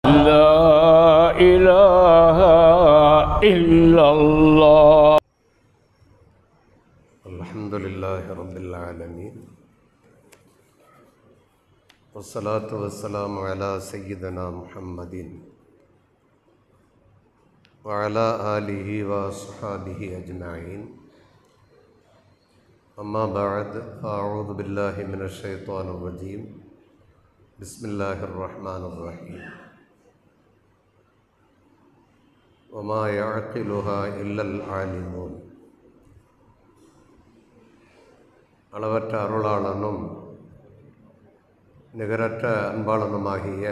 لا إله إلا الله. الحمد لله رب العالمين والصلاة والسلام على سيدنا محمد وعلى آله وصحبه أجمعين. أما بعد، أعوذ بالله من الشيطان الرجيم. بسم الله الرحمن الرحيم. وما يعقلها إلا العالمون. அளவற்ற அருளாளனும் நிகரற்ற அன்பாளனுமாகிய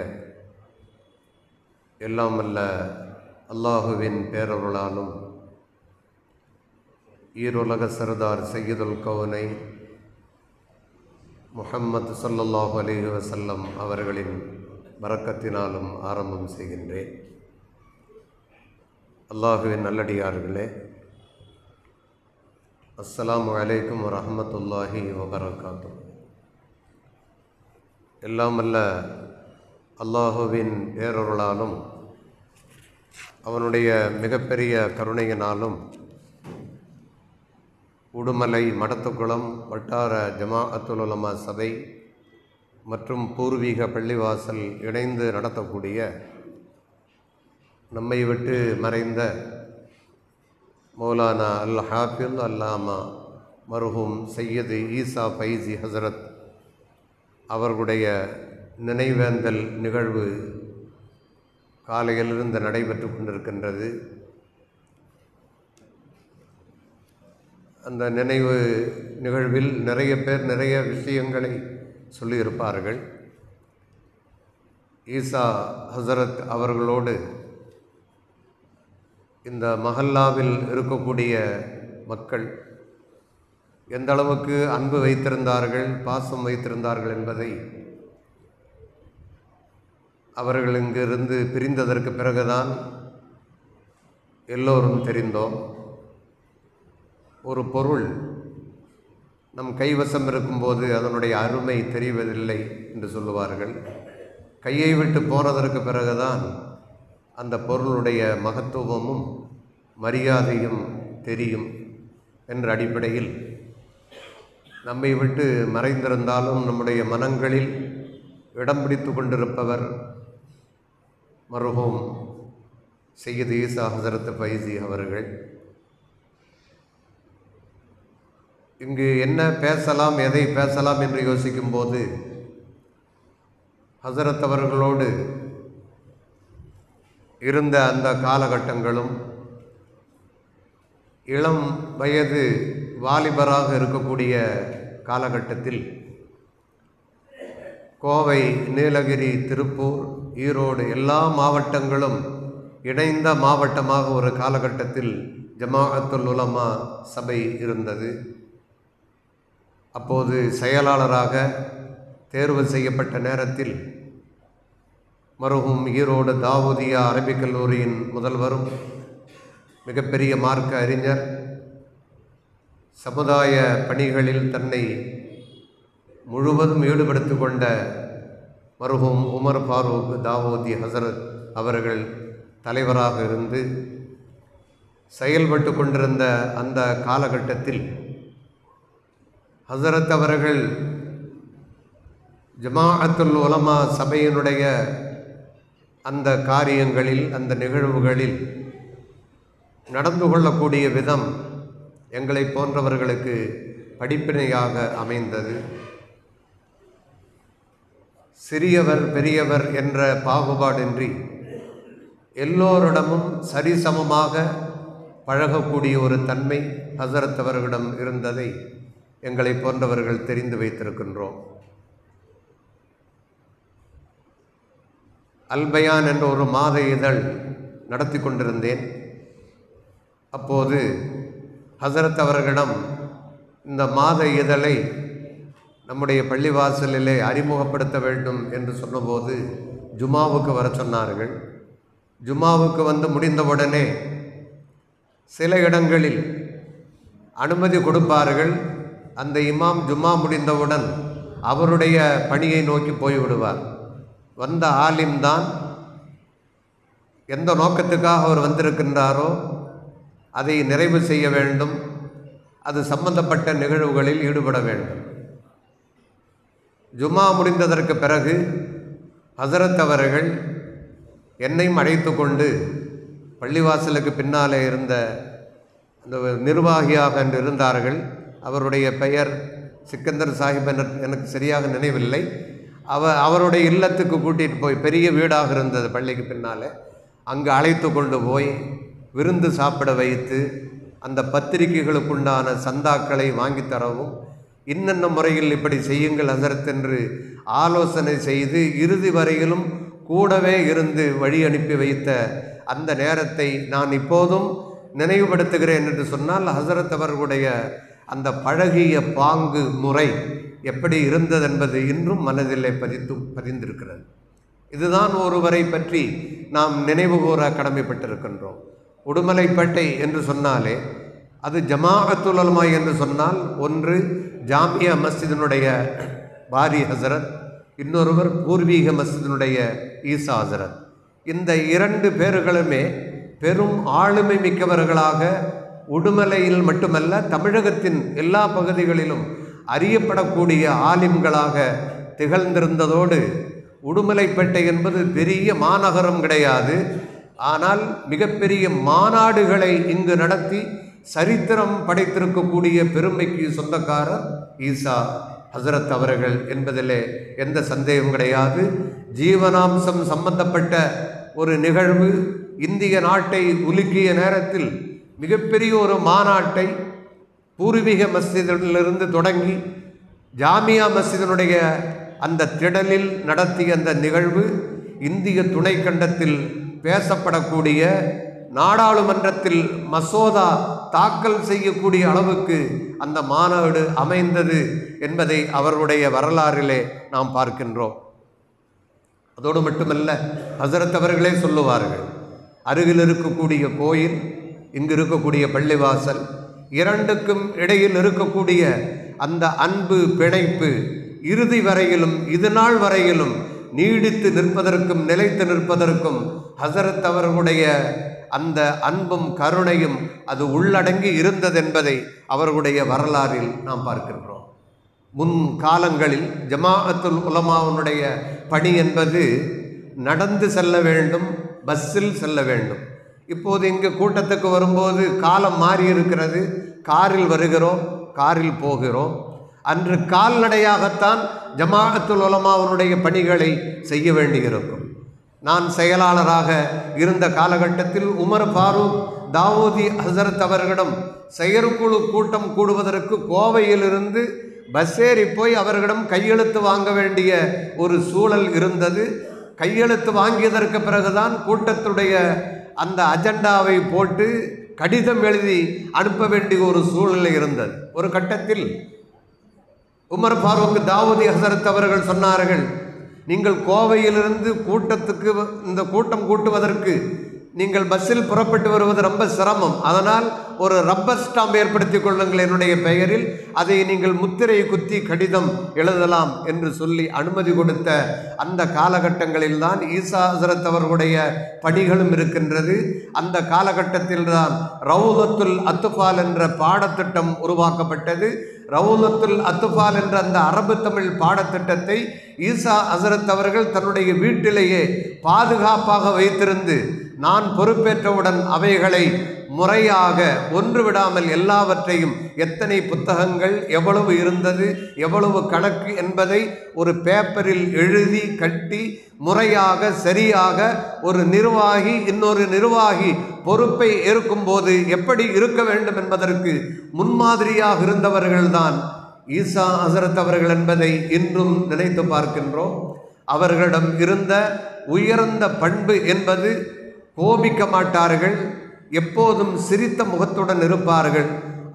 எல்லாம் வல்ல அல்லாஹுவின் பேரருளாலும் ஈருலக சர்தார் சையதுல் கௌனை முஹம்மது ஸல்லல்லாஹு அலைஹி வஸல்லம் அவர்களின் பரக்கத்தினாலும் ஆரம்பம் செய்கின்றேன். அல்லாஹுவின் நல்லடியார்களே, அஸ்ஸலாமு அலைக்கும் வரஹ்மத்துல்லாஹி வபரகாத்துஹு. எல்லாம் வல்ல அல்லாஹுவின் பேரருளாலும் அவனுடைய மிகப்பெரிய கருணையினாலும் உடுமலை மடத்துக்குளம் வட்டார ஜமாஅத்துல் உலமா சபை மற்றும் பூர்வீக பள்ளிவாசல் இணைந்து நடத்தக்கூடிய நம்மை விட்டு மறைந்த மௌலானா அல் ஹாஃபில் அல்லாமா மர்ஹூம் சையது ஈசா ஃபைசி ஹசரத் அவர்களுடைய நினைவேந்தல் நிகழ்வு காலையிலிருந்து நடைபெற்று கொண்டிருக்கின்றது. அந்த நினைவு நிகழ்வில் நிறைய பேர் நிறைய விஷயங்களை சொல்லியிருப்பார்கள். ஈசா ஹசரத் அவர்களோடு இந்த மஹல்லாவில் இருக்கக்கூடிய மக்கள் எந்த அளவுக்கு அன்பு வைத்திருந்தார்கள், பாசம் வைத்திருந்தார்கள் என்பதை அவர்கள் இங்கிருந்து பிரிந்ததற்கு பிறகுதான் எல்லோரும் தெரிந்தோம். ஒரு பொருள் நம் கைவசம் இருக்கும்போது அதனுடைய அருமை தெரிவதில்லை என்று சொல்லுவார்கள். கையை விட்டு போனதற்கு பிறகுதான் அந்த பொருளுடைய மகத்துவமும் மரியாதையும் தெரியும் என்ற அடிப்படையில் நம்மை விட்டு மறைந்திருந்தாலும் நம்முடைய மனங்களில் இடம் பிடித்து கொண்டிருப்பவர் மர்ஹூம் சையது ஈசா ஹசரத் ஃபைசி அவர்கள். இங்கு என்ன பேசலாம், எதை பேசலாம் என்று யோசிக்கும்போது ஹசரத் அவர்களோடு இருந்த அந்த காலகட்டங்களும் இளம் வயது வாலிபராக இருக்கக்கூடிய காலகட்டத்தில் கோவை, நீலகிரி, திருப்பூர், ஈரோடு எல்லா மாவட்டங்களும் இணைந்த மாவட்டமாக ஒரு காலகட்டத்தில் ஜமாஅத்துல் உலமா சபை இருந்தது. அப்போது செயலாளராக தேர்வு செய்யப்பட்ட நேரத்தில் மர்ஹூம் ஈரோடு தாவூதியா அரபிக் கல்லூரியின் முதல்வரும் மிகப்பெரிய மார்க்க அறிஞர், சமுதாய பணிகளில் தன்னை முழுவதும் ஈடுபடுத்தி கொண்ட மர்ஹூம் உமர் ஃபாரூக் தாவூதி ஹசரத் அவர்கள் தலைவராக இருந்து செயல்பட்டு கொண்டிருந்த அந்த காலகட்டத்தில் ஹசரத் அவர்கள் ஜமாஅத்துல் உலமா சபையினுடைய அந்த காரியங்களில், அந்த நிகழ்வுகளில் நடந்து கொள்ளக்கூடிய விதம் எங்களை போன்றவர்களுக்கு படிப்பினையாக அமைந்தது. சிறியவர் பெரியவர் என்ற பாகுபாடின்றி எல்லோரிடமும் சரிசமமாக பழகக்கூடிய ஒரு தன்மை ஹசரத் அவர்களிடம் இருந்ததை எங்களை போன்றவர்கள் தெரிந்து வைத்திருக்கின்றோம். அல்பயான் என்ற ஒரு மாத இதழ் நடத்தி கொண்டிருந்தேன். அப்போது ஹசரத் அவர்களிடம் இந்த மாத இதழை நம்முடைய பள்ளிவாசலிலே அறிமுகப்படுத்த வேண்டும் என்று சொன்னபோது ஜுமாவுக்கு வர சொன்னார்கள். ஜுமாவுக்கு வந்து முடிந்தவுடனே சில இடங்களில் அனுமதி கொடுப்பார்கள். அந்த இமாம் ஜும்மா முடிந்தவுடன் அவருடைய பணியை நோக்கி போய்விடுவார். வந்த ஆலிம்தான் எந்த நோக்கத்துக்காக அவர் வந்திருக்கின்றாரோ அதை நிறைவு செய்ய வேண்டும். அது சம்பந்தப்பட்ட நிகழ்வுகளில் ஈடுபட வேண்டும். ஜும்மா முடிந்ததற்கு பிறகு ஹசரத் அவர்கள் என்னையும் அழைத்து கொண்டு பள்ளிவாசலுக்கு பின்னாலே இருந்த அந்த நிர்வாகியாக என்று இருந்தார்கள். அவருடைய பெயர் சிக்கந்தர் சாஹிப் எனக்கு சரியாக நினைவில்லை. அவருடைய இல்லத்துக்கு கூட்டிகிட்டு போய், பெரிய வீடாக இருந்தது பள்ளிக்கு பின்னாலே, அங்கு அழைத்து கொண்டு போய் விருந்து சாப்பிட வைத்து அந்த பத்திரிகைகளுக்குண்டான சந்தாக்களை வாங்கி தரவும், இன்னென்ன முறையில் இப்படி செய்யுங்கள் ஹசரத் என்று ஆலோசனை செய்து இறுதி வரையிலும் கூடவே இருந்து வழி அனுப்பி வைத்த அந்த நேரத்தை நான் இப்போதும் நினைவுபடுத்துகிறேன் என்று சொன்னால், ஹசரத் அவர்களுடைய அந்த பழகிய பாங்கு முறை எப்படி இருந்தது என்பது இன்றும் மனதிலே பதிந்திருக்கிறது. இதுதான் ஒருவரை பற்றி நாம் நினைவு கூற கடமைப்பட்டிருக்கின்றோம். உடுமலைப்பேட்டை என்று சொன்னாலே அது ஜமாஅத்துல் உலமா என்று சொன்னால், ஒன்று ஜாமியா மஸ்ஜிதினுடைய பாரி ஹசரத், இன்னொருவர் பூர்வீக மஸ்ஜிதினுடைய ஈசா ஹசரத். இந்த இரண்டு பேர்களுமே பெரும் ஆளுமை மிக்கவர்களாக உடுமலையில் மட்டுமல்ல தமிழகத்தின் எல்லா பகுதிகளிலும் அறியப்படக்கூடிய ஆலிம்களாக திகழ்ந்திருந்ததோடு, உடுமலைப்பேட்டை என்பது பெரிய மாநகரம் கிடையாது. ஆனால் மிகப்பெரிய மாநாடுகளை இங்கு நடத்தி சரித்திரம் படைத்திருக்கக்கூடிய பெருமைக்கு சொந்தக்காரர் ஈசா ஹசரத் அவர்கள் என்பதிலே எந்த சந்தேகம் கிடையாது. ஜீவனாம்சம் சம்பந்தப்பட்ட ஒரு நிகழ்வு இந்திய நாட்டை உலுக்கிய நேரத்தில் மிகப்பெரிய ஒரு மாநாட்டை பூர்வீக மஸ்ஜிதிலிருந்து தொடங்கி ஜாமியா மஸ்ஜிதினுடைய அந்த திடலில் நடத்திய அந்த நிகழ்வு இந்திய துணைக்கண்டத்தில் பேசப்படக்கூடிய, நாடாளுமன்றத்தில் மசோதா தாக்கல் செய்யக்கூடிய அளவுக்கு அந்த மாநாடு அமைந்தது என்பதை அவருடைய வரலாறிலே நாம் பார்க்கின்றோம். அதோடு மட்டுமல்ல, ஹசரத் அவர்களே சொல்லுவார்கள், அருகில் இருக்கக்கூடிய கோயில், இங்கு இருக்கக்கூடிய பள்ளிவாசல், இரண்டுக்கும் இடையில் இருக்கக்கூடிய அந்த அன்பு பிணைப்பு இறுதி வரையிலும் இது நாள் வரையிலும் நீடித்து நிற்பதற்கும் நிலைத்து நிற்பதற்கும் ஹசரத் அவர்களுடைய அந்த அன்பும் கருணையும் அது உள்ளடங்கி இருந்ததென்பதை அவர்களுடைய வரலாறில் நாம் பார்க்கின்றோம். முன் காலங்களில் ஜமாஅத்துல் உலமாவுடைய பணி என்பது நடந்து செல்ல வேண்டும், பஸ்ஸில் செல்ல வேண்டும். இப்போது இங்கு கூட்டத்துக்கு வரும்போது காலம் மாறி இருக்கிறது. காரில் வருகிறோம், காரில் போகிறோம். அன்று கால்நடையாகத்தான் ஜமாஅத்துல் உலமாவுடைய பணிகளை செய்ய வேண்டியிருக்கும். நான் செயலாளராக இருந்த காலகட்டத்தில் உமர் ஃபாரூக் தாவூதி ஹசரத் அவர்களிடம் செயற்குழு கூட்டம் கூடுவதற்கு கோவையிலிருந்து பஸ் ஏறி போய் அவர்களிடம் கையெழுத்து வாங்க வேண்டிய ஒரு சூழல் இருந்தது. கையெழுத்து வாங்கியதற்கு பிறகுதான் கூட்டத்துடைய அந்த அஜெண்டாவை போட்டு கடிதம் எழுதி அனுப்ப வேண்டிய ஒரு சூழ்நிலை இருந்தது. ஒரு கட்டத்தில் உமர் ஃபாரூக் தாவூதி ஹசரத் அவர்கள் சொன்னார்கள், நீங்கள் கோவையிலிருந்து கூட்டத்துக்கு இந்த கூட்டம் கூட்டுவதற்கு நீங்கள் பஸ்ஸில் புறப்பட்டு வருவது ரொம்ப சிரமம். அதனால் ஒரு ரப்பர் ஸ்டாம்ப் ஏற்படுத்தி கொள்ளுங்கள் என்னுடைய பெயரில், அதை நீங்கள் முத்திரை குத்தி கடிதம் எழுதலாம் என்று சொல்லி அனுமதி கொடுத்த அந்த காலகட்டங்களில் தான் ஈசா ஹசரத் அவர்களுடைய பணிகளும் இருக்கின்றது. அந்த காலகட்டத்தில் தான் ரவுலத்துல் அத்துஃபால் என்ற பாடத்திட்டம் உருவாக்கப்பட்டது. ரவுலத்துல் அத்துஃபால் என்ற அந்த அரபு தமிழ் பாடத்திட்டத்தை ஈசா ஹசரத் அவர்கள் தன்னுடைய வீட்டிலேயே பாதுகாப்பாக வைத்திருந்து, நான் பொறுப்பேற்றவுடன் அவைகளை முறையாக ஒன்று விடாமல் எல்லாவற்றையும், எத்தனை புத்தகங்கள், எவ்வளவு இருந்தது, எவ்வளவு கணக்கு என்பதை ஒரு பேப்பரில் எழுதி கட்டி முறையாக சரியாக ஒரு நிர்வாகி இன்னொரு நிர்வாகி பொறுப்பை ஏற்கும்போது எப்படி இருக்க வேண்டும் என்பதற்கு முன்மாதிரியாக இருந்தவர்கள்தான் ஈசா ஹசரத் அவர்கள் என்பதை இன்றும் நினைத்து பார்க்கின்றோம். அவர்களிடம் இருந்த உயர்ந்த பண்பு என்பது கோபிக்க மாட்டார்கள், எப்போதும் சிரித்த முகத்துடன் இருப்பார்கள்.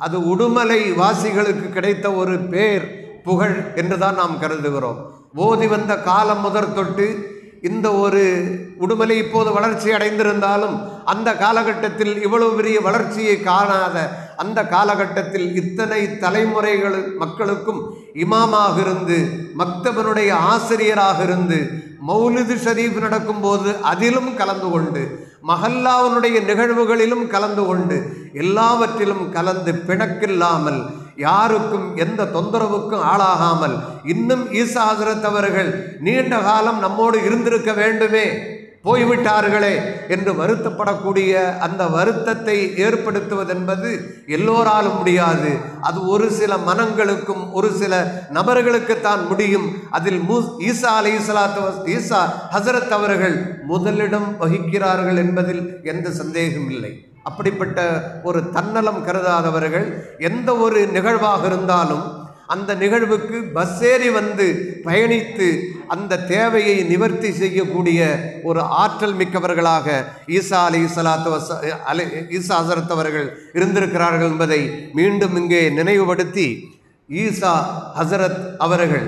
அது உடுமலை வாசிகளுக்கு கிடைத்த ஒரு பேர் புகழ் என்றுதான் நாம் கருதுகிறோம். ஓதி வந்த காலம் முதற் தொட்டு இந்த ஒரு உடுமலை இப்போது வளர்ச்சி அடைந்திருந்தாலும் அந்த காலகட்டத்தில் இவ்வளவு பெரிய வளர்ச்சியை காணாத அந்த காலகட்டத்தில் இத்தனை தலைமுறைகள் மக்களுக்கும் இமாமாக இருந்து மக்தபனுடைய ஆசிரியராக இருந்து மௌலிது ஷரீஃப் நடக்கும்போது அதிலும் கலந்து கொண்டு மஹல்லாவுடைய நிகழ்வுகளிலும் கலந்து கொண்டு எல்லாவற்றிலும் கலந்து பிணக்கில்லாமல் யாருக்கும் எந்த தொந்தரவுக்கும் ஆளாகாமல் இன்னும் ஈசா ஹஸ்ரத் அவர்கள் நீண்ட காலம் நம்மோடு இருந்திருக்க வேண்டுமே, போய்விட்டார்களே என்று வருத்தப்படக்கூடிய அந்த வருத்தத்தை ஏற்படுத்துவதென்பது எல்லோராலும் முடியாது. அது ஒரு சில மனங்களுக்கும் ஒரு சில நபர்களுக்குத்தான் முடியும். அதில் ஈசா ஹஸ்ரத் அவர்கள் முதலிடம் வகிக்கிறார்கள் என்பதில் எந்த சந்தேகம் இல்லை. அப்படிப்பட்ட ஒரு தன்னலம் கருதாதவர்கள் எந்த ஒரு நிகழ்வாக இருந்தாலும் அந்த நிகழ்வுக்கு பஸ்ஸேறி வந்து பயணித்து அந்த தேவையை நிவர்த்தி செய்யக்கூடிய ஒரு ஆற்றல் மிக்கவர்களாக ஈசா ஹஸ்ரத் அவர்கள் இருந்திருக்கிறார்கள் என்பதை மீண்டும் இங்கே நினைவுபடுத்தி, ஈசா ஹஸ்ரத் அவர்கள்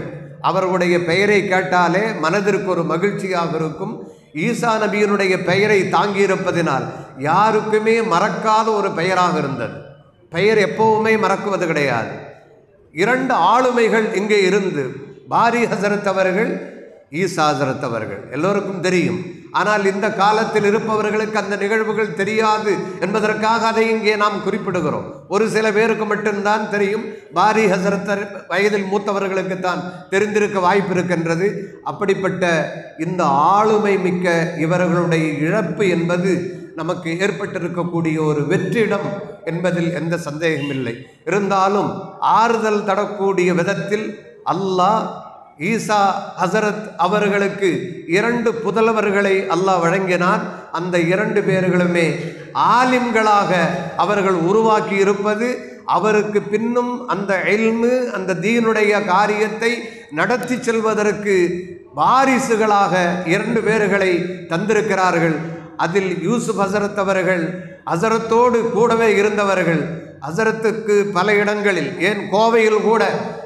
அவர்களுடைய பெயரை கேட்டாலே மனதிற்கு ஒரு மகிழ்ச்சியாக இருக்கும். ஈசா நபியினுடைய பெயரை தாங்கியிருப்பதினால் யாருக்குமே மறக்காத ஒரு பெயராக இருந்தது. பெயர் எப்பவுமே மறக்குவது கிடையாது. 2 ஆளுமைகள் இங்கே இருந்து, பாரி ஹசரத் அவர்கள், ஈசா ஹஸ்ரத் அவர்கள் எல்லோருக்கும் தெரியும். ஆனால் இந்த காலத்தில் இருப்பவர்களுக்கு அந்த நிகழ்வுகள் தெரியாது என்பதற்காக அதை இங்கே நாம் குறிப்பிடுகிறோம். ஒரு சில பேருக்கு மட்டும்தான் தெரியும். பாரி ஹசரத் வயதில் மூத்தவர்களுக்குத்தான் தெரிந்திருக்க வாய்ப்பு இருக்கின்றது. அப்படிப்பட்ட இந்த ஆளுமை மிக்க இவர்களுடைய இழப்பு என்பது நமக்கு ஏற்பட்டிருக்கக்கூடிய ஒரு வெற்றிடம் என்பதில் எந்த சந்தேகமில்லை. இருந்தாலும் ஆறுதல் தரக்கூடிய விதத்தில் அல்லாஹ் ஈசா ஹஸ்ரத் அவர்களுக்கு 2 புதல்வர்களை அல்லாஹ் வழங்கினார். அந்த 2 பேர்களுமே ஆலிம்களாக அவர்கள் உருவாக்கி இருப்பது, அவருக்கு பின்னும் அந்த இல்மு அந்த தீனுடைய காரியத்தை நடத்தி செல்வதற்கு வாரிசுகளாக 2 பேர்களை தந்திருக்கிறார்கள். அதில் யூசுப் ஹஸ்ரத் அவர்கள் ஹஸ்ரத்தோடு கூடவே இருந்தவர்கள். ஹஸ்ரத்துக்கு பல இடங்களில், ஏன் கோவையில் கூட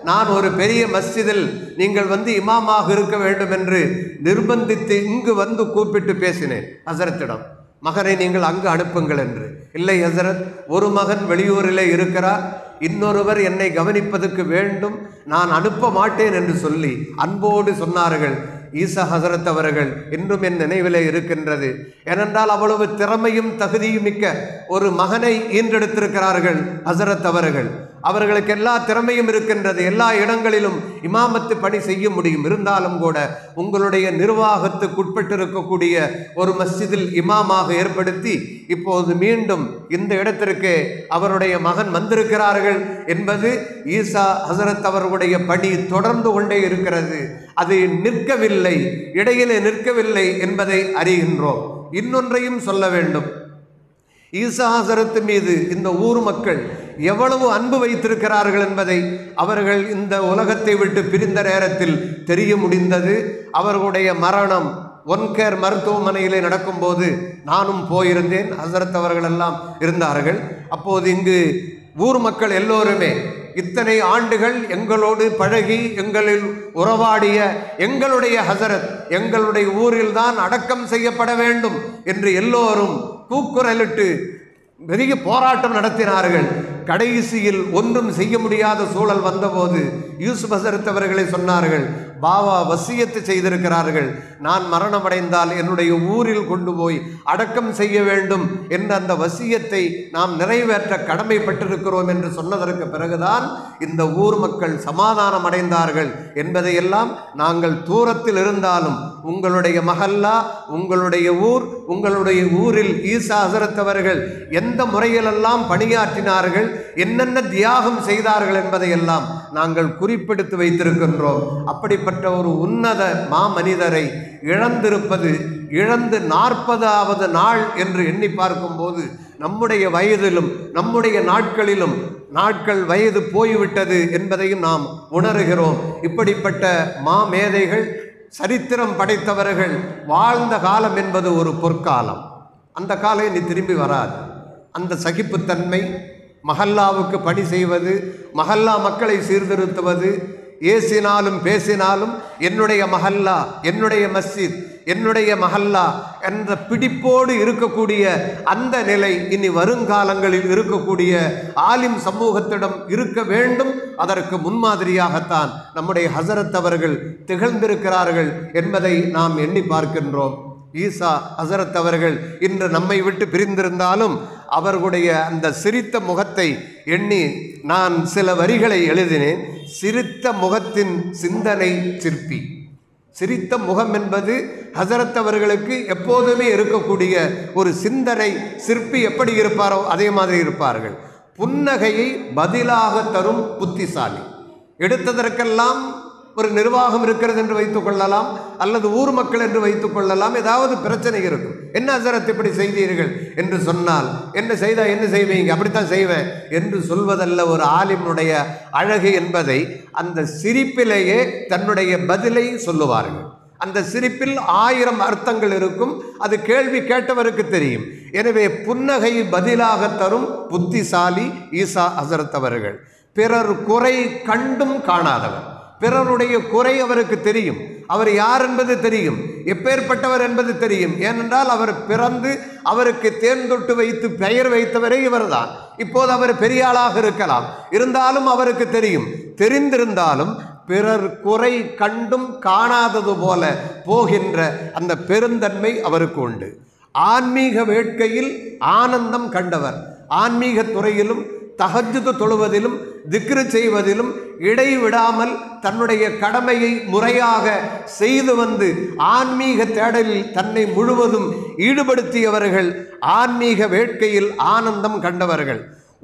நான் ஒரு பெரிய மஸ்ஜிதில் நீங்கள் வந்து இமாமாக இருக்க வேண்டும் என்று நிர்பந்தித்து இங்கு வந்து கூப்பிட்டு பேசினேன் ஹஸ்ரத்திடம். மகனை நீங்கள் அங்கு அனுப்புங்கள் என்று. இல்லை ஹஸ்ரத், ஒரு மகன் வெளியூரிலே இருக்கிறார், இன்னொருவர் என்னை கவனிப்பதற்கு வேண்டும், நான் அனுப்ப மாட்டேன் என்று சொல்லி அன்போடு சொன்னார்கள். ஈசா ஹஸ்ரத் அவர்கள் இன்றும் என் நினைவிலே இருக்கின்றது. ஏனென்றால் அவ்வளவு திறமையும் தகுதியும் மிக்க ஒரு மகனை ஈன்றெடுத்திருக்கிறார்கள் ஹஸ்ரத் அவர்கள். அவர்களுக்கு எல்லா திறமையும் இருக்கின்றது, எல்லா இடங்களிலும் இமாமத்து பணி செய்ய முடியும். இருந்தாலும் கூட உங்களுடைய நிர்வாகத்துக்குட்பட்டிருக்கக்கூடிய ஒரு மஸ்ஜிதில் இமாமாக ஏற்படுத்தி இப்போது மீண்டும் இந்த இடத்திற்கு அவருடைய மகன் வந்திருக்கிறார்கள் என்பது ஈசா ஹஸ்ரத் அவர்களுடைய பணி தொடர்ந்து கொண்டே இருக்கிறது. அது நிற்கவில்லை, இடையிலே நிற்கவில்லை என்பதை அறிகின்றோம். இன்னொன்றையும் சொல்ல வேண்டும். ஈசா ஹஸ்ரத் மீது இந்த ஊர் மக்கள் எவ்வளவு அன்பு வைத்திருக்கிறார்கள் என்பதை அவர்கள் இந்த உலகத்தை விட்டு பிரிந்த நேரத்தில் தெரிய முடிந்தது. அவர்களுடைய மரணம் ஒன்கேர் மருத்துவமனையிலே நடக்கும்போது நானும் போயிருந்தேன். ஹஸ்ரத் அவர்கள் எல்லாம் இருந்தார்கள். அப்போது இங்கு ஊர் மக்கள் எல்லோருமே இத்தனை ஆண்டுகள் எங்களோடு பழகி எங்களில் உறவாடிய எங்களுடைய ஹஸ்ரத் எங்களுடைய ஊரில்தான் அடக்கம் செய்யப்பட வேண்டும் என்று எல்லோரும் கூக்குரலிட்டு பெரிய போராட்டம் நடத்தினார்கள். கடைசியில் ஒன்றும் செய்ய முடியாத சூழல் வந்தபோது யூசுப் ஹஸ்ரத் அவர்களை சொன்னார்கள், பாவா வசியத்து செய்திருக்கிறார்கள், நான் மரணமடைந்தால் என்னுடைய ஊரில் கொண்டு போய் அடக்கம் செய்ய வேண்டும் என்ற அந்த வசியத்தை நாம் நிறைவேற்ற கடமைப்பட்டிருக்கிறோம் என்று சொன்னதற்கு பிறகுதான் இந்த ஊர் மக்கள் சமாதானம் அடைந்தார்கள் என்பதையெல்லாம் நாங்கள் தூரத்தில் இருந்தாலும் உங்களுடைய மஹல்லா, உங்களுடைய ஊர், உங்களுடைய ஊரில் ஈசா ஹஸ்ரத் அவர்கள் எந்த முறையிலெல்லாம் பணியாற்றினார்கள், என்னென்ன தியாகம் செய்தார்கள் என்பதையெல்லாம் நாங்கள் குறிப்பிடுத்து வைத்திருக்கின்றோம். அப்படிப்பட்ட ஒரு உன்னத மாமனிதரை இழந்திருப்பது, இழந்து 40வது நாள் என்று எண்ணி பார்க்கும்போது நம்முடைய வயதிலும் நம்முடைய நாட்களிலும் நாட்கள் வயது போய்விட்டது என்பதையும் நாம் உணர்கிறோம். இப்படிப்பட்ட மாமேதைகள், சரித்திரம் படைத்தவர்கள் வாழ்ந்த காலம் என்பது ஒரு பொற்காலம். அந்த காலம் இனி திரும்பி வராது. அந்த சகிப்புத்தன்மை, மஹல்லாவுக்கு பணி செய்வது, மஹல்லா மக்களை சீர்திருத்துவது, ஏசினாலும் பேசினாலும் என்னுடைய மஹல்லா, என்னுடைய மஸ்ஜித், என்னுடைய மஹல்லா என்ற பிடிப்போடு இருக்கக்கூடிய அந்த நிலை இனி வருங்காலங்களில் இருக்கக்கூடிய ஆலிம் சமூகத்திடம் இருக்க வேண்டும். அதற்கு முன்மாதிரியாகத்தான் நம்முடைய ஹசரத் அவர்கள் திகழ்ந்திருக்கிறார்கள் என்பதை நாம் எண்ணி பார்க்கின்றோம். ஈசா ஹசரத் அவர்கள் இன்று நம்மை விட்டு பிரிந்திருந்தாலும் அவர்களுடைய அந்த சிரித்த முகத்தை எண்ணி நான் சில வரிகளை எழுதினேன். சிரித்த முகத்தின் சிந்தனை சிற்பி. சிரித்த முகம் என்பது ஹசரத் அவர்களுக்கு எப்போதுமே இருக்கக்கூடிய ஒரு சிந்தனை சிற்பி. எப்படி இருப்பாரோ அதே மாதிரி இருப்பார்கள். புன்னகையை பதிலாக தரும் புத்திசாலி. எடுத்ததற்கெல்லாம் ஒரு நிர்வாகம் இருக்கிறது என்று வைத்துக் கொள்ளலாம், அல்லது ஊர் மக்கள் என்று வைத்துக் கொள்ளலாம். ஏதாவது பிரச்சனை இருக்கும். என்ன ஹசரத் இப்படி செய்தீர்கள் என்று சொன்னால், என்ன செய்தா என்ன செய்வீங்க, அப்படித்தான் செய்வேன் என்று சொல்வதல்ல ஒரு ஆலிமுடைய அழகு என்பதை அந்த சிரிப்பிலேயே தன்னுடைய பதிலை சொல்லுவார்கள். அந்த சிரிப்பில் 1000 அர்த்தங்கள் இருக்கும். அது கேள்வி கேட்டவருக்கு தெரியும். எனவே புன்னகை பதிலாக தரும் புத்திசாலி ஈசா ஹசரத் அவர்கள். பிறர் குறை கண்டும் காணாதவர். பிறருடைய குறை அவருக்கு தெரியும். அவர் யார் என்பது தெரியும், எப்பேற்பட்டவர் என்பது தெரியும். ஏனென்றால் அவர் பிறந்து அவருக்கு தேர்ந்தொட்டு வைத்து பெயர் வைத்தவரே இவர்தான். இப்போது அவர் பெரிய ஆளாக இருக்கலாம், இருந்தாலும் அவருக்கு தெரியும். தெரிந்திருந்தாலும் பிறர் குறை கண்டும் காணாதது போல போகின்ற அந்த பெருந்தன்மை அவருக்கு உண்டு. ஆன்மீக வேட்கையில் ஆனந்தம் கண்டவர். ஆன்மீக துறையிலும் தஹஜ்ஜுத் தொழுவதிலும் திக்ரு செய்வதிலும் இடைவிடாமல் தன்னுடைய கடமையை முறையாக செய்து வந்து ஆன்மீக தேடலில் தன்னை முழுவதும் ஈடுபடுத்தியவர்கள். ஆன்மீக வேட்கையில் ஆனந்தம் கண்டவர்கள்.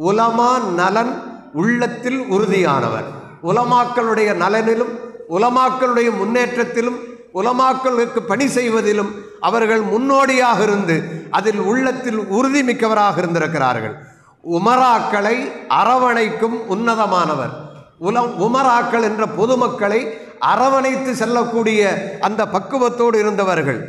உலமா நலன் உள்ளத்தில் உறுதியானவர். உலமாக்களுடைய நலனிலும் உலமாக்களுடைய முன்னேற்றத்திலும் உலமாக்களுக்கு பணி செய்வதிலும் அவர்கள் முன்னோடியாக இருந்து அதில் உள்ளத்தில் உறுதி மிக்கவராக இருந்திருக்கிறார்கள். உமராக்களை அரவணைக்கும் உன்னதமானவர். உமராக்கள் என்ற பொதுமக்களை அரவணைத்து செல்லக்கூடிய அந்த பக்குவத்தோடு இருந்தவர்கள்.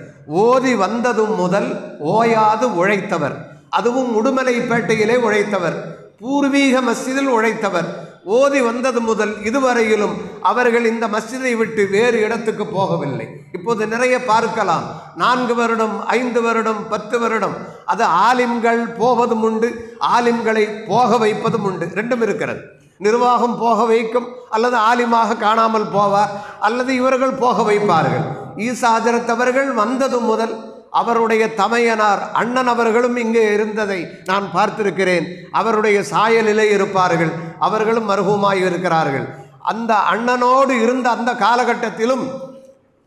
ஓதி வந்ததும் முதல் ஓயாது உழைத்தவர். அதுவும் உடுமலைப்பேட்டையிலே உழைத்தவர். பூர்வீக மஸ்ஜிதில் உழைத்தவர். ஓதி வந்தது முதல் இதுவரையிலும் அவர்கள் இந்த மஸ்ஜிதை விட்டு வேறு இடத்துக்கு போகவில்லை. இப்போது நிறைய பார்க்கலாம். 4 வருடம் 5 வருடம் 10 வருடம். அது ஆலிம்கள் போவதும் உண்டு, ஆலிம்களை போக வைப்பதும் உண்டு. ரெண்டும் இருக்கிறது. நிர்வாகம் போக வைக்கும், அல்லது ஆலிமாக காணாமல் போவார், அல்லது இவர்கள் போக வைப்பார்கள். ஈசா ஹஜரத் அவர்கள் வந்தது முதல் அவருடைய தமையனார் அண்ணன் அவர்களும் இங்கே இருந்ததை நான் பார்த்திருக்கிறேன். அவருடைய சாயலிலே இருப்பார்கள். அவர்களும் மர்ஹூமாய் இருக்கிறார்கள். அந்த அண்ணனோடு இருந்த அந்த காலகட்டத்திலும்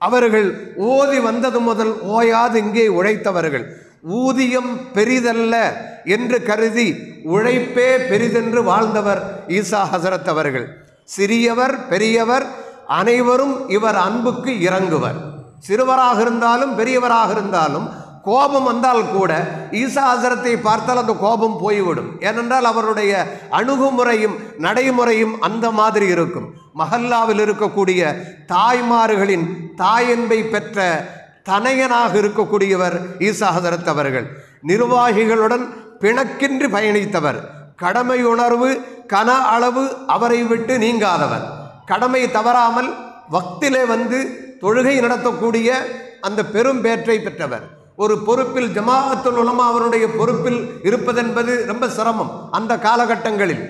அவர்கள் ஓதி வந்தது முதல் ஓயாது இங்கே உழைத்தவர்கள். ஊதியம் பெரிதல்ல என்று கருதி உழைப்பே பெரிதென்று வாழ்ந்தவர் ஈசா ஹசரத் அவர்கள். சிறியவர் பெரியவர் அனைவரும் இவர் அன்புக்கு இறங்குவர். சிறுவராக இருந்தாலும் பெரியவராக இருந்தாலும் கோபம் வந்தால் கூட ஈசா ஹசரத்தை பார்த்தால் அந்த கோபம் போய்விடும். ஏனென்றால் அவருடைய அணுகுமுறையும் நடைமுறையும் அந்த மாதிரி இருக்கும். மஹல்லாவில் இருக்கக்கூடிய தாய்மார்களின் தாயன்பை பெற்ற தனையனாக இருக்கக்கூடியவர் ஈசா ஹசரத் அவர்கள். நிர்வாகிகளுடன் பிணக்கின்றி பயணித்தவர். கடமையுணர்வு கன அளவு அவரை விட்டு நீங்காதவர். கடமை தவறாமல் வக்திலே வந்து தொழுகை நடத்தக்கூடிய அந்த பெரும் பேற்றை பெற்றவர். ஒரு பொறுப்பில் ஜமாஅத்துல் உலமா அவருடைய பொறுப்பில் இருப்பதென்பது ரொம்ப சிரமம். அந்த காலகட்டங்களில்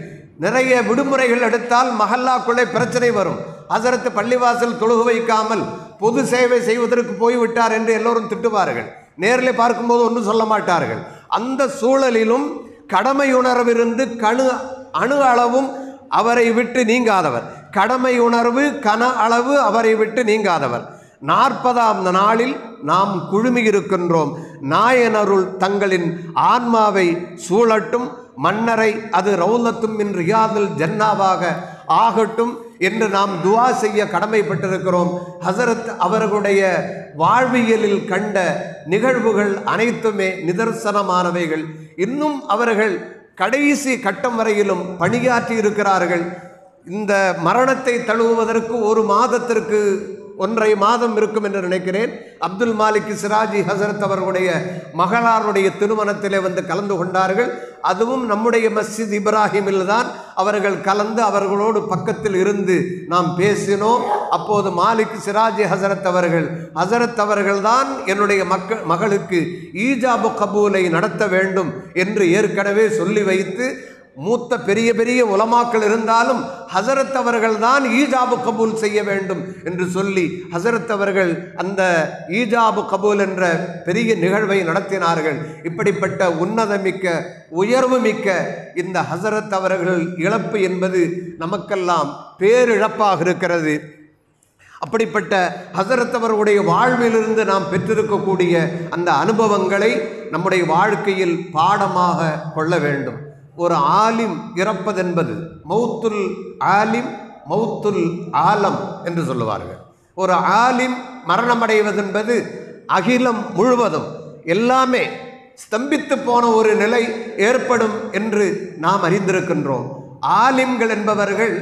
நிறைய விடுமுறைகள் எடுத்தால் மஹல்லாக்குள்ளே பிரச்சனை வரும். ஹசரத் பள்ளிவாசல் தொழுகு வைக்காமல் பொது சேவை செய்வதற்கு போய்விட்டார் என்று எல்லோரும் திட்டுவார்கள். நேரில் பார்க்கும்போது ஒன்றும் சொல்ல மாட்டார்கள். அந்த சூழலிலும் கடமையுணர்விருந்து அணு அளவும் அவரை விட்டு நீங்காதவர். கடமை உணர்வு கன அளவு அவரை விட்டு நீங்காதவர். 40ஆம் நாளில் நாம் குழுமியிருக்கின்றோம். நாயனருள் தங்களின் ஆன்மாவை சூழட்டும், மன்னரை அது ரவுலத்தும் மின் ரியாதுல் ஜன்னாவாக ஆகட்டும் என்று நாம் துவா செய்ய கடமைப்பட்டிருக்கிறோம். ஹசரத் அவர்களுடைய வாழ்வியலில் கண்ட நிகழ்வுகள் அனைத்துமே நிதர்சனமானவைகள். இன்னும் அவர்கள் கடைசி கட்டம் வரையிலும் பணியாற்றி இருக்கிறார்கள். இந்த மரணத்தை தழுவுவதற்கு 1 மாதத்திற்கு 1.5 மாதம் இருக்கும் என்று நினைக்கிறேன். அப்துல் மாலிக் சிராஜி ஹசரத் அவர்களுடைய மகளாருடைய திருமணத்திலே வந்து கலந்து கொண்டார்கள். அதுவும் நம்முடைய மஸ்ஜித் இப்ராஹிமில் தான் அவர்கள் கலந்து அவர்களோடு பக்கத்தில் இருந்து நாம் பேசினோம். அப்போது மாலிக் சிராஜி ஹசரத் அவர்கள் தான் என்னுடைய மகளுக்கு ஈஜாபு கபூலை நடத்த வேண்டும் என்று ஏற்கனவே சொல்லி வைத்து, மூத்த பெரிய பெரிய உலமாக்கள் இருந்தாலும் ஹசரத் அவர்கள் தான் ஈஜாபு கபூல் செய்ய வேண்டும் என்று சொல்லி ஹசரத் அவர்கள் அந்த ஈஜாபு கபூல் என்ற பெரிய நிகழ்வை நடத்தினார்கள். இப்படிப்பட்ட உன்னதமிக்க உயர்வு மிக்க இந்த ஹசரத் அவர்கள் இழப்பு என்பது நமக்கெல்லாம் பேரிழப்பாக இருக்கிறது. அப்படிப்பட்ட ஹசரத் அவர்களுடைய வாழ்விலிருந்து நாம் பெற்றிருக்கக்கூடிய அந்த அனுபவங்களை நம்முடைய வாழ்க்கையில் பாடமாக கொள்ள வேண்டும். ஒரு ஆலிம் இறப்பதென்பது மௌத்துல் ஆலிம் மௌத்துல் ஆலம் என்று சொல்லுவார்கள். ஒரு ஆலிம் மரணமடைவதென்பது அகிலம் முழுவதும் எல்லாமே ஸ்தம்பித்து போன ஒரு நிலை ஏற்படும் என்று நாம் அறிந்திருக்கின்றோம். ஆலிம்கள் என்பவர்கள்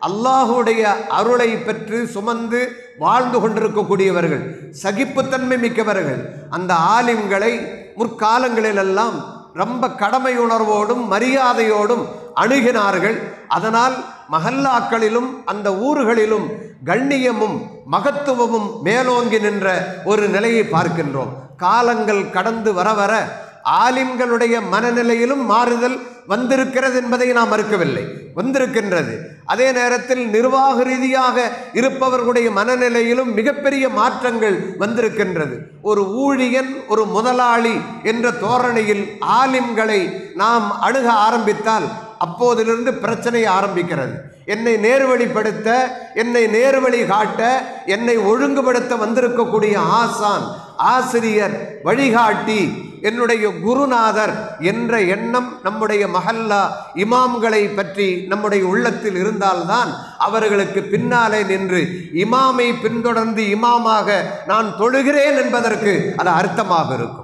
அல்லாஹுடைய அருளை பெற்று சுமந்து வாழ்ந்து கொண்டிருக்கக்கூடியவர்கள், சகிப்புத்தன்மை மிக்கவர்கள். அந்த ஆலிம்களை முற்காலங்களிலெல்லாம் ரொம்ப கடமையுணர்வோடும் மரியாதையோடும் அணுகினார்கள். அதனால் மஹல்லாக்களிலும் அந்த ஊர்களிலும் கண்ணியமும் மகத்துவமும் மேலோங்கி நின்ற ஒரு நிலையை பார்க்கின்றோம். காலங்கள் கடந்து வர வர ஆலிம்களுடைய மனநிலையிலும் மாறுதல் வந்திருக்கிறது என்பதை நாம் மறுக்கவில்லை, வந்திருக்கின்றது. அதே நேரத்தில் நிர்வாக ரீதியாக இருப்பவர்களுடைய மனநிலையிலும் மிகப்பெரிய மாற்றங்கள் வந்திருக்கின்றது. ஒரு ஊழியன், ஒரு முதலாளி என்ற தோரணையில் ஆலிம்களை நாம் அணுக ஆரம்பித்தால் அப்போதிலிருந்து பிரச்சனை ஆரம்பிக்கிறது. என்னை நேர்வழிப்படுத்த, என்னை நேர்வழி காட்ட, என்னை ஒழுங்குபடுத்த வந்திருக்கக்கூடிய ஆசான், ஆசிரியர், வழிகாட்டி, என்னுடைய குருநாதர் என்ற எண்ணம் நம்முடைய மஹல்லா இமாம்களை பற்றி நம்முடைய உள்ளத்தில் இருந்தால்தான் அவர்களுக்கு பின்னாலே நின்று இமாமை பின்தொடர்ந்து இமாமாக நான் தொழுகிறேன் என்பதற்கு அது அர்த்தமாக இருக்கும்.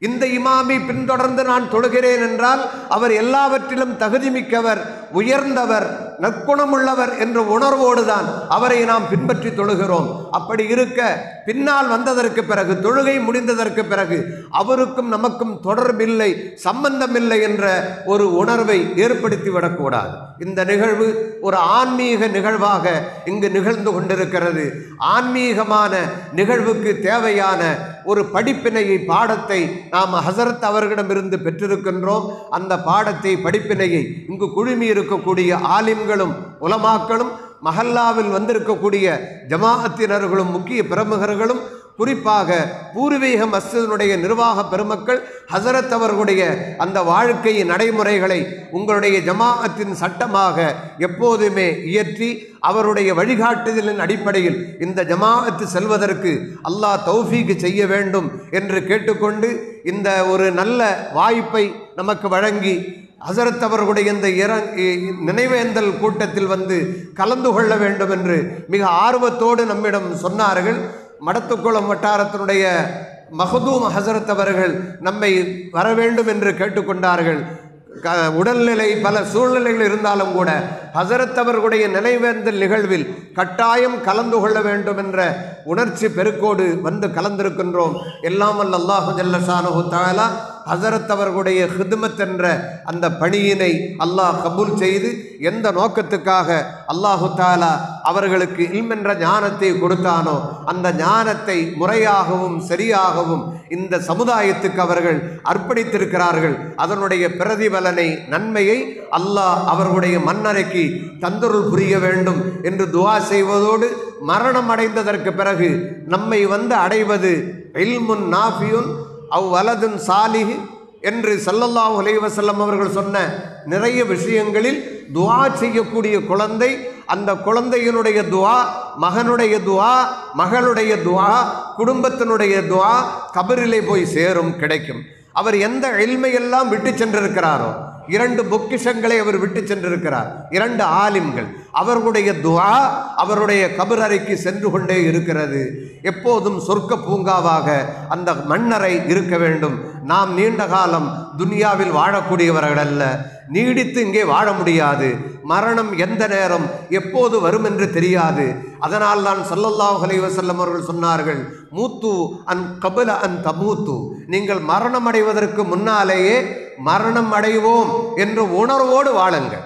இந்த இமாமை பின்தொடர்ந்து நான் தொழுகிறேன் என்றால் அவர் எல்லாவற்றிலும் தகுதிமிக்கவர், உயர்ந்தவர், நற்குணமுள்ளவர் என்ற உணர்வோடு தான் அவரை நாம் பின்பற்றி தொழுகிறோம். அப்படி இருக்க பின்னால் வந்ததற்கு பிறகு, தொழுகை முடிந்ததற்கு பிறகு அவருக்கும் நமக்கும் தொடர்பில்லை, சம்பந்தமில்லை என்ற ஒரு உணர்வை ஏற்படுத்திவிடக்கூடாது. இந்த நிகழ்வு ஒரு ஆன்மீக நிகழ்வாக இங்கு நிகழ்ந்து கொண்டிருக்கிறது. ஆன்மீகமான நிகழ்வுக்கு தேவையான ஒரு படிப்பினையை, பாடத்தை நாம் ஹசரத் அவர்களிடமிருந்து பெற்றிருக்கின்றோம். அந்த பாடத்தை, படிப்பினையை இங்கு குழுமி இருக்கக்கூடிய ஆலிம்களும் உலமாக்களும், மஹல்லாவில் வந்திருக்கக்கூடிய ஜமாஅத்தினர்களும், முக்கிய பிரமுகர்களும், குறிப்பாக பூர்வீக மஸ்ஜிதினுடைய நிர்வாக பெருமக்கள் ஹசரத் அவர்களுடைய அந்த வாழ்க்கை நடைமுறைகளை உங்களுடைய ஜமாஅத்தின் சட்டமாக எப்போதுமே இயற்றி அவருடைய வழிகாட்டுதலின் அடிப்படையில் இந்த ஜமாஅத்து செல்வதற்கு அல்லாஹ் தௌஃபீக் செய்ய வேண்டும் என்று கேட்டுக்கொண்டு, இந்த ஒரு நல்ல வாய்ப்பை நமக்கு வழங்கி ஹசரத் அவர்களுடைய இந்த நினைவேந்தல் கூட்டத்தில் வந்து கலந்து கொள்ள வேண்டும் என்று மிக ஆர்வத்தோடு நம்மிடம் சொன்னார்கள். மடத்துக்குளம் வட்டாரத்தினுடைய மஹதூம் ஹசரத் அவர்கள் நம்மை வர வேண்டும் என்று கேட்டுக்கொண்டார்கள். உடல்நிலை பல சூழ்நிலைகள் இருந்தாலும் கூட ஹசரத் அவர்களுடைய நினைவேந்தல் நிகழ்வில் கட்டாயம் கலந்து கொள்ள வேண்டும் என்ற உணர்ச்சி பெருக்கோடு வந்து கலந்திருக்கின்றோம். எல்லாம் வல்ல அல்லாஹு ஜல்ல ஷானஹு தஆலா ஹசரத் அவர்களுடைய ஹிதுமத் என்ற அந்த பணியினை அல்லாஹ் கபூல் செய்து, எந்த நோக்கத்துக்காக அல்லாஹு தஆலா அவர்களுக்கு இல்ம் என்ற ஞானத்தை கொடுத்தானோ அந்த ஞானத்தை முறையாகவும் சரியாகவும் இந்த சமுதாயத்துக்கு அவர்கள் அர்ப்பணித்திருக்கிறார்கள். அதனுடைய பிரதிபலனை, நன்மையை அல்லாஹ் அவர்களுடைய மன்னரைக்கு தந்தருள் புரிய வேண்டும் என்று துஆ செய்வதோடு, மரணம் அடைந்ததற்கு பிறகு நம்மை வந்து அடைவது இல்முன் நாஃபியுன் அவ் வலதுன் சாலிஹ் என்று ஸல்லல்லாஹு அலைஹி வஸல்லம் அவர்கள் சொன்ன நிறைய விஷயங்களில் துஆ செய்யக்கூடிய குழந்தை, அந்த குழந்தையினுடைய துஆ, மகனுடைய துஆ, மகளுடைய துஆ, குடும்பத்தினுடைய துஆ கபரிலே போய் சேரும், கிடைக்கும். அவர் எந்த இல்மையெல்லாம் விட்டு சென்றிருக்கிறாரோ, 2 பொக்கிஷங்களை அவர் விட்டு சென்றிருக்கிறார், 2 ஆலிம்கள், அவர்களுடைய துஆ அவருடைய கபர் அறைக்கு சென்று கொண்டே இருக்கிறது. எப்போதும் சொர்க்க பூங்காவாக அந்த மண்ணறை இருக்க வேண்டும். நாம் நீண்ட காலம் துனியாவில் வாழக்கூடியவர்கள் அல்ல, நீடித்து இங்கே வாழ முடியாது. மரணம் எந்த நேரம் எப்போது வரும் என்று தெரியாது. அதனால் தான் ஸல்லல்லாஹு அலைஹி வஸல்லம் அவர்கள் சொன்னார்கள், மூத்து அன் கபல அன் தமூத்து, நீங்கள் மரணம் அடைவதற்கு முன்னாலேயே மரணம் அடைவோம் என்ற உணர்வோடு வாழுங்கள்.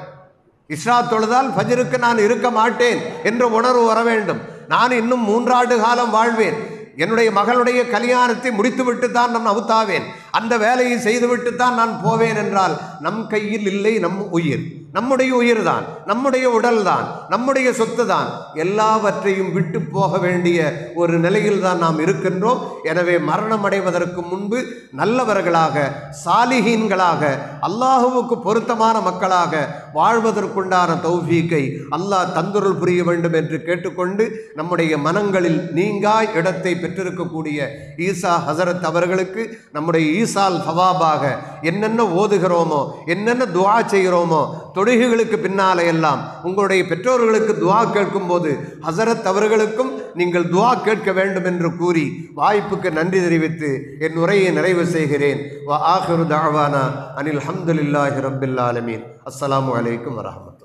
இஸ்ரா தொழுதால் ஃபஜ்ருக்கு நான் இருக்க மாட்டேன் என்ற உணர்வு வர வேண்டும். நான் இன்னும் 3 ஆண்டு காலம் வாழ்வேன், என்னுடைய மகளுடைய கல்யாணத்தை முடித்துவிட்டு தான் நான் அவுத்தாவேன், அந்த வேலையை செய்துவிட்டு தான் நான் போவேன் என்றால் நம் கையில் இல்லை நம் உயிர். நம்முடைய உயிர் தான், நம்முடைய உடல் தான், நம்முடைய சொத்து தான், எல்லாவற்றையும் விட்டு போக வேண்டிய ஒரு நிலையில் தான் நாம் இருக்கின்றோம். எனவே மரணம் அடைவதற்கு முன்பு நல்லவர்களாக, சாலிஹீன்களாக, அல்லாஹுவுக்கு பொருத்தமான மக்களாக வாழ்வதற்குண்டான தௌஃபீக்கை அல்லாஹ் தந்துருள் புரிய வேண்டும் என்று கேட்டுக்கொண்டு, நம்முடைய மனங்களில் நீங்காய் இடத்தை பெற்றிருக்கக்கூடிய ஈசா ஹசரத் அவர்களுக்கு நம்முடைய ஈசால் சவாபாக என்னென்ன ஓதுகிறோமோ, என்னென்ன துஆ செய்கிறோமோ, தொழுகைகளுக்கு பின்னாலே எல்லாம் உங்களுடைய பெற்றோர்களுக்கு துஆ கேட்கும் போது ஹசரத் அவர்களுக்கும் நீங்கள் துஆ கேட்க வேண்டும் என்று கூறி வாய்ப்புக்கு நன்றி தெரிவித்து என் உரையை நிறைவு செய்கிறேன். வ ஆகிரு தஅவானா அனில் ஹம்துலில்லாஹி ரப்பில் ஆலமீன். அஸ்ஸலாமு அலைக்கும் வரஹ்மத்துல்லாஹி.